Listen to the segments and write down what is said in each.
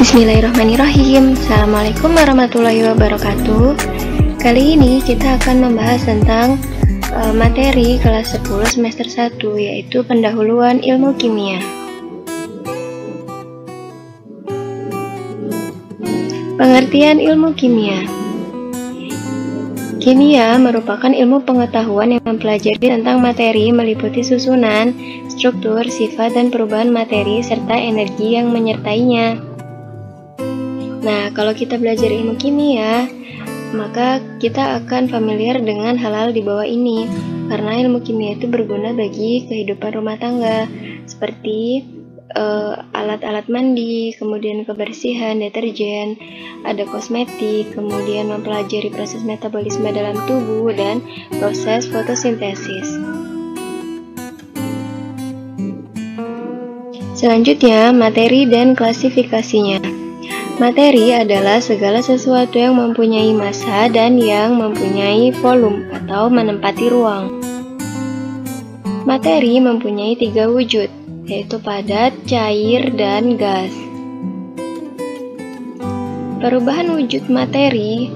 Bismillahirrahmanirrahim. Assalamualaikum warahmatullahi wabarakatuh. Kali ini kita akan membahas tentang materi kelas 10 semester 1, yaitu pendahuluan ilmu kimia. Pengertian ilmu kimia. Kimia merupakan ilmu pengetahuan yang mempelajari tentang materi, meliputi susunan, struktur, sifat, dan perubahan materi, serta energi yang menyertainya. Nah, kalau kita belajar ilmu kimia, maka kita akan familiar dengan hal-hal di bawah ini, karena ilmu kimia itu berguna bagi kehidupan rumah tangga, seperti alat-alat mandi, kemudian kebersihan, deterjen, ada kosmetik, kemudian mempelajari proses metabolisme dalam tubuh, dan proses fotosintesis. Selanjutnya, materi dan klasifikasinya. Materi adalah segala sesuatu yang mempunyai massa dan yang mempunyai volume atau menempati ruang. Materi mempunyai 3 wujud, yaitu padat, cair, dan gas. Perubahan wujud materi,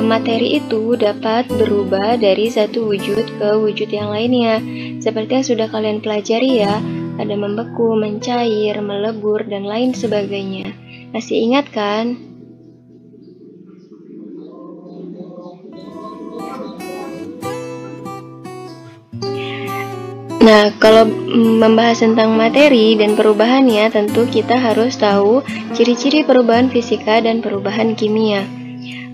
materi itu dapat berubah dari satu wujud ke wujud yang lainnya, seperti yang sudah kalian pelajari ya, ada membeku, mencair, melebur, dan lain sebagainya. Masih ingat kan? Nah, kalau membahas tentang materi dan perubahannya, tentu kita harus tahu ciri-ciri perubahan fisika dan perubahan kimia.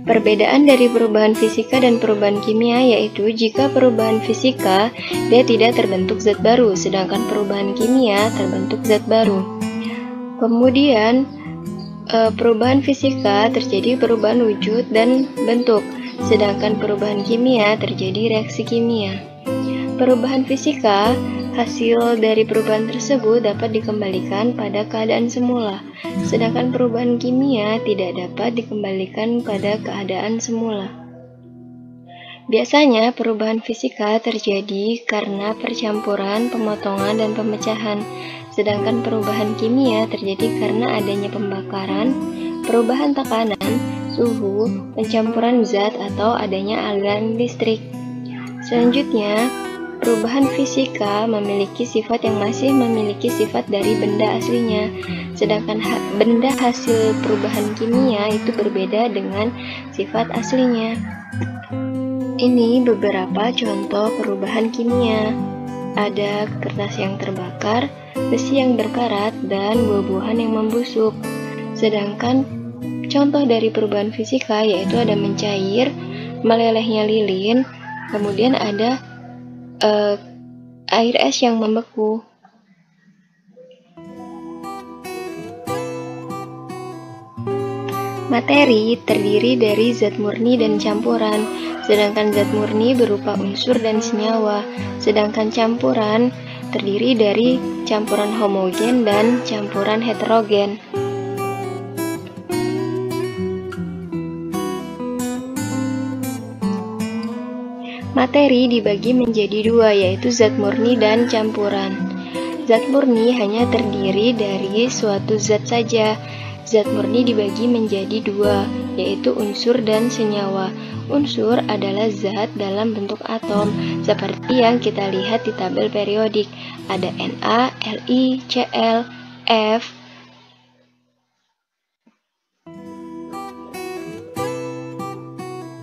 Perbedaan dari perubahan fisika dan perubahan kimia yaitu jika perubahan fisika dia tidak terbentuk zat baru, sedangkan perubahan kimia terbentuk zat baru. Kemudian perubahan fisika terjadi perubahan wujud dan bentuk, sedangkan perubahan kimia terjadi reaksi kimia. Perubahan fisika, hasil dari perubahan tersebut dapat dikembalikan pada keadaan semula, sedangkan perubahan kimia tidak dapat dikembalikan pada keadaan semula. Biasanya perubahan fisika terjadi karena percampuran, pemotongan, dan pemecahan, sedangkan perubahan kimia terjadi karena adanya pembakaran, perubahan tekanan, suhu, pencampuran zat, atau adanya aliran listrik. Selanjutnya, perubahan fisika memiliki sifat yang masih memiliki sifat dari benda aslinya, sedangkan benda hasil perubahan kimia itu berbeda dengan sifat aslinya. Ini beberapa contoh perubahan kimia. Ada kertas yang terbakar, besi yang berkarat, dan buah-buahan yang membusuk. Sedangkan contoh dari perubahan fisika yaitu ada mencair, melelehnya lilin, kemudian ada air es yang membeku. Materi terdiri dari zat murni dan campuran, sedangkan zat murni berupa unsur dan senyawa, sedangkan campuran terdiri dari campuran homogen dan campuran heterogen. Materi dibagi menjadi 2, yaitu zat murni dan campuran. Zat murni hanya terdiri dari suatu zat saja. Zat murni dibagi menjadi 2, yaitu unsur dan senyawa. Unsur adalah zat dalam bentuk atom, seperti yang kita lihat di tabel periodik. Ada Na, Li, Cl, F,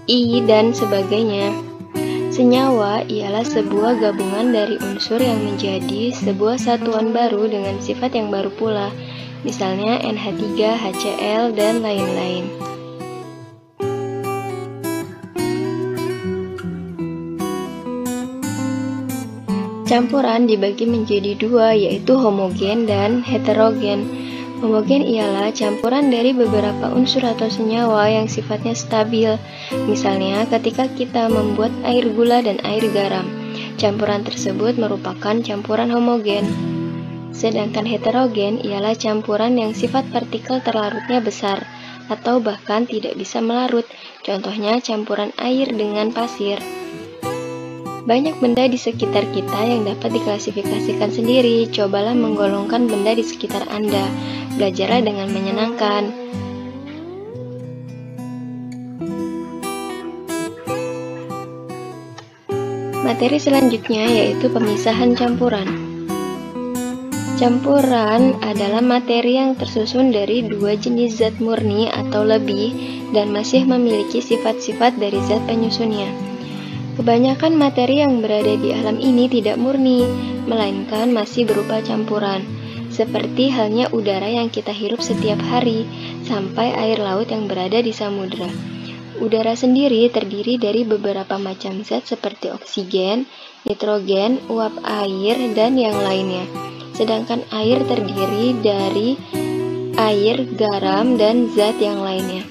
I, dan sebagainya. Senyawa ialah sebuah gabungan dari unsur yang menjadi sebuah satuan baru dengan sifat yang baru pula, misalnya NH3, HCl, dan lain-lain. Campuran dibagi menjadi 2, yaitu homogen dan heterogen. Homogen ialah campuran dari beberapa unsur atau senyawa yang sifatnya stabil. Misalnya, ketika kita membuat air gula dan air garam, campuran tersebut merupakan campuran homogen. Sedangkan heterogen ialah campuran yang sifat partikel terlarutnya besar, atau bahkan tidak bisa melarut. Contohnya campuran air dengan pasir. Banyak benda di sekitar kita yang dapat diklasifikasikan sendiri. Cobalah menggolongkan benda di sekitar Anda. Belajarlah dengan menyenangkan. Materi selanjutnya yaitu pemisahan campuran. Campuran adalah materi yang tersusun dari dua jenis zat murni atau lebih dan masih memiliki sifat-sifat dari zat penyusunnya. Kebanyakan materi yang berada di alam ini tidak murni, melainkan masih berupa campuran, seperti halnya udara yang kita hirup setiap hari, sampai air laut yang berada di samudera. Udara sendiri terdiri dari beberapa macam zat seperti oksigen, nitrogen, uap air, dan yang lainnya. Sedangkan air terdiri dari air, garam, dan zat yang lainnya.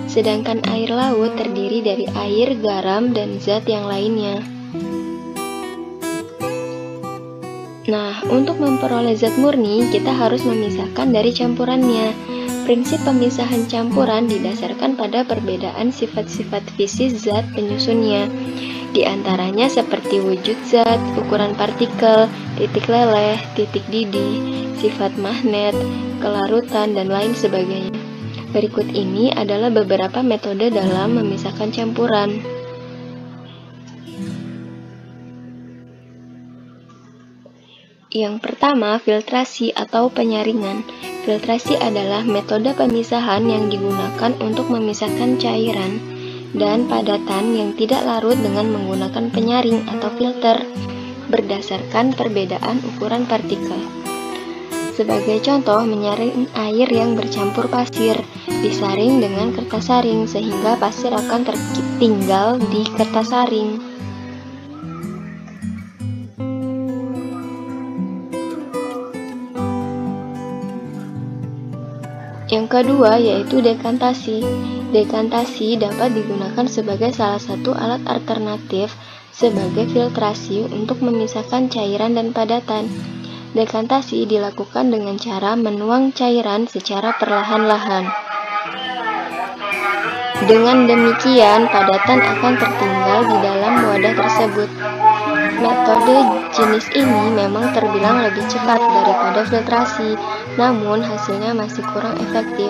Sedangkan air laut terdiri dari air, garam, dan zat yang lainnya. Nah, untuk memperoleh zat murni, kita harus memisahkan dari campurannya. Prinsip pemisahan campuran didasarkan pada perbedaan sifat-sifat fisik zat penyusunnya. Di antaranya seperti wujud zat, ukuran partikel, titik leleh, titik didih, sifat magnet, kelarutan, dan lain sebagainya. Berikut ini adalah beberapa metode dalam memisahkan campuran. Yang pertama, filtrasi atau penyaringan. Filtrasi adalah metode pemisahan yang digunakan untuk memisahkan cairan dan padatan yang tidak larut dengan menggunakan penyaring atau filter berdasarkan perbedaan ukuran partikel. Sebagai contoh, menyaring air yang bercampur pasir disaring dengan kertas saring sehingga pasir akan tertinggal di kertas saring. Yang kedua yaitu dekantasi. Dekantasi dapat digunakan sebagai salah satu alat alternatif sebagai filtrasi untuk memisahkan cairan dan padatan. Dekantasi dilakukan dengan cara menuang cairan secara perlahan-lahan. Dengan demikian, padatan akan tertinggal di dalam wadah tersebut. Metode jenis ini memang terbilang lebih cepat daripada filtrasi, namun hasilnya masih kurang efektif.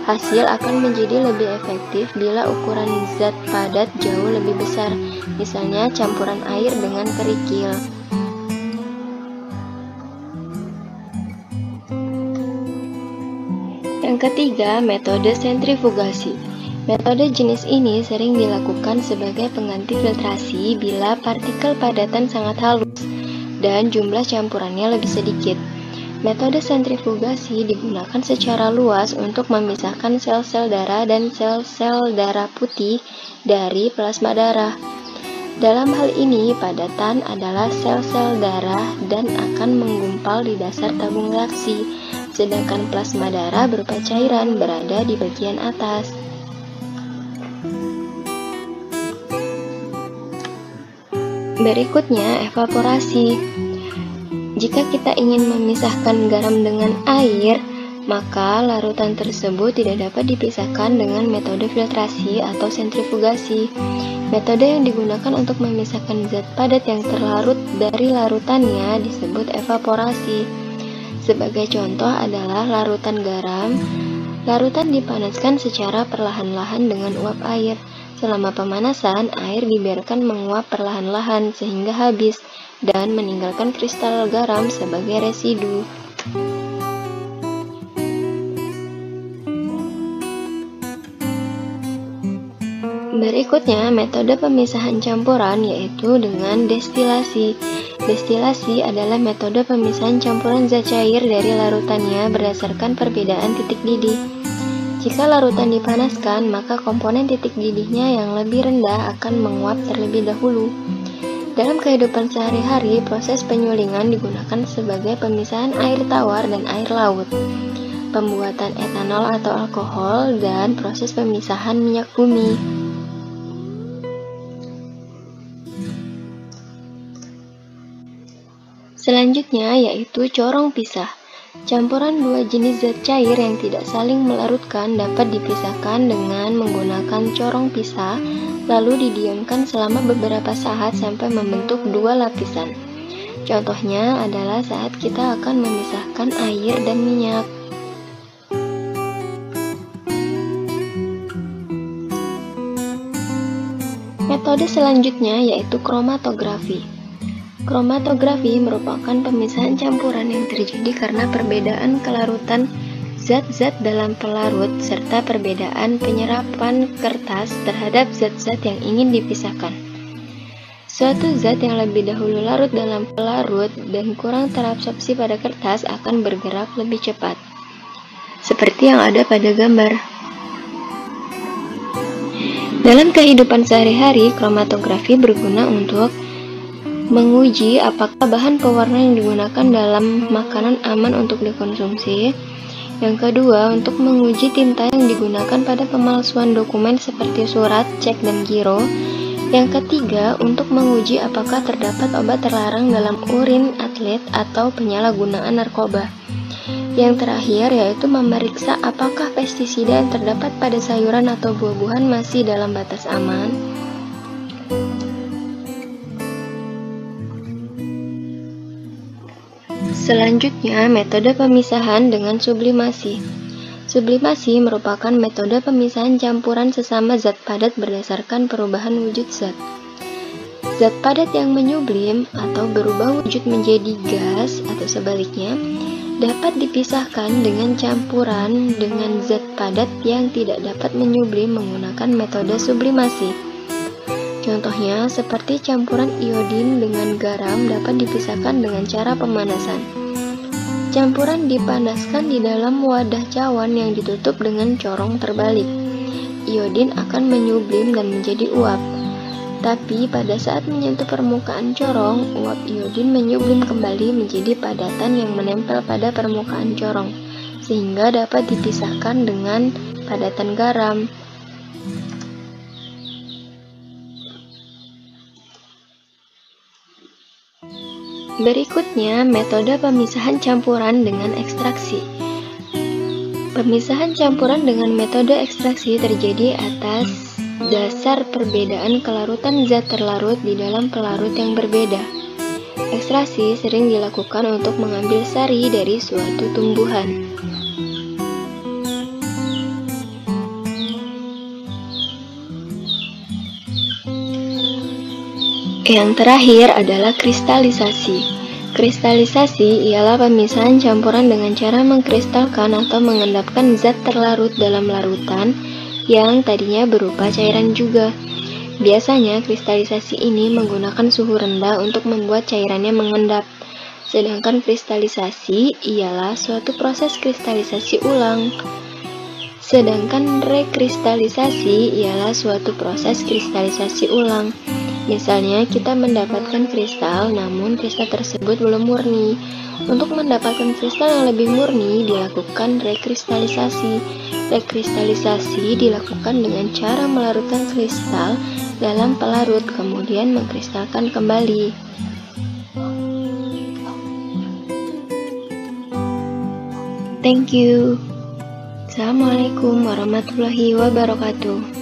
Hasil akan menjadi lebih efektif bila ukuran zat padat jauh lebih besar, misalnya campuran air dengan kerikil. Yang ketiga, metode sentrifugasi. Metode jenis ini sering dilakukan sebagai pengganti filtrasi bila partikel padatan sangat halus dan jumlah campurannya lebih sedikit. Metode sentrifugasi digunakan secara luas untuk memisahkan sel-sel darah dan sel-sel darah putih dari plasma darah. Dalam hal ini, padatan adalah sel-sel darah dan akan menggumpal di dasar tabung reaksi, sedangkan plasma darah berupa cairan berada di bagian atas. Berikutnya, evaporasi. Jika kita ingin memisahkan garam dengan air, maka larutan tersebut tidak dapat dipisahkan dengan metode filtrasi atau sentrifugasi. Metode yang digunakan untuk memisahkan zat padat yang terlarut dari larutannya disebut evaporasi. Sebagai contoh adalah larutan garam. Larutan dipanaskan secara perlahan-lahan dengan uap air. Selama pemanasan, air dibiarkan menguap perlahan-lahan sehingga habis dan meninggalkan kristal garam sebagai residu. Berikutnya, metode pemisahan campuran yaitu dengan destilasi. Destilasi adalah metode pemisahan campuran zat cair dari larutannya berdasarkan perbedaan titik didih. Jika larutan dipanaskan, maka komponen titik didihnya yang lebih rendah akan menguap terlebih dahulu. Dalam kehidupan sehari-hari, proses penyulingan digunakan sebagai pemisahan air tawar dan air laut, pembuatan etanol atau alkohol, dan proses pemisahan minyak bumi. Selanjutnya yaitu corong pisah. Campuran dua jenis zat cair yang tidak saling melarutkan dapat dipisahkan dengan menggunakan corong pisah lalu didiamkan selama beberapa saat sampai membentuk dua lapisan. Contohnya adalah saat kita akan memisahkan air dan minyak. Metode selanjutnya yaitu kromatografi. Kromatografi merupakan pemisahan campuran yang terjadi karena perbedaan kelarutan zat-zat dalam pelarut serta perbedaan penyerapan kertas terhadap zat-zat yang ingin dipisahkan. Suatu zat yang lebih dahulu larut dalam pelarut dan kurang terabsorpsi pada kertas akan bergerak lebih cepat, seperti yang ada pada gambar. Dalam kehidupan sehari-hari, kromatografi berguna untuk menguji apakah bahan pewarna yang digunakan dalam makanan aman untuk dikonsumsi. Yang kedua, untuk menguji tinta yang digunakan pada pemalsuan dokumen seperti surat, cek, dan giro. Yang ketiga, untuk menguji apakah terdapat obat terlarang dalam urin atlet atau penyalahgunaan narkoba. Yang terakhir yaitu memeriksa apakah pestisida yang terdapat pada sayuran atau buah-buahan masih dalam batas aman. Selanjutnya, metode pemisahan dengan sublimasi. Sublimasi merupakan metode pemisahan campuran sesama zat padat berdasarkan perubahan wujud zat. Zat padat yang menyublim atau berubah wujud menjadi gas atau sebaliknya dapat dipisahkan dengan campuran dengan zat padat yang tidak dapat menyublim menggunakan metode sublimasi. Contohnya seperti campuran iodin dengan garam dapat dipisahkan dengan cara pemanasan. Campuran dipanaskan di dalam wadah cawan yang ditutup dengan corong terbalik. Iodin akan menyublim dan menjadi uap. Tapi pada saat menyentuh permukaan corong, uap iodin menyublim kembali menjadi padatan yang menempel pada permukaan corong, sehingga dapat dipisahkan dengan padatan garam. Berikutnya, metode pemisahan campuran dengan ekstraksi. Pemisahan campuran dengan metode ekstraksi terjadi atas dasar perbedaan kelarutan zat terlarut di dalam pelarut yang berbeda. Ekstraksi sering dilakukan untuk mengambil sari dari suatu tumbuhan. Yang terakhir adalah kristalisasi. Kristalisasi ialah pemisahan campuran dengan cara mengkristalkan atau mengendapkan zat terlarut dalam larutan yang tadinya berupa cairan juga. Biasanya kristalisasi ini menggunakan suhu rendah untuk membuat cairannya mengendap. Sedangkan kristalisasi ialah suatu proses kristalisasi ulang. Sedangkan rekristalisasi ialah suatu proses kristalisasi ulang. Misalnya, kita mendapatkan kristal, namun kristal tersebut belum murni. Untuk mendapatkan kristal yang lebih murni, dilakukan rekristalisasi. Rekristalisasi dilakukan dengan cara melarutkan kristal dalam pelarut, kemudian mengkristalkan kembali. Thank you. Assalamualaikum warahmatullahi wabarakatuh.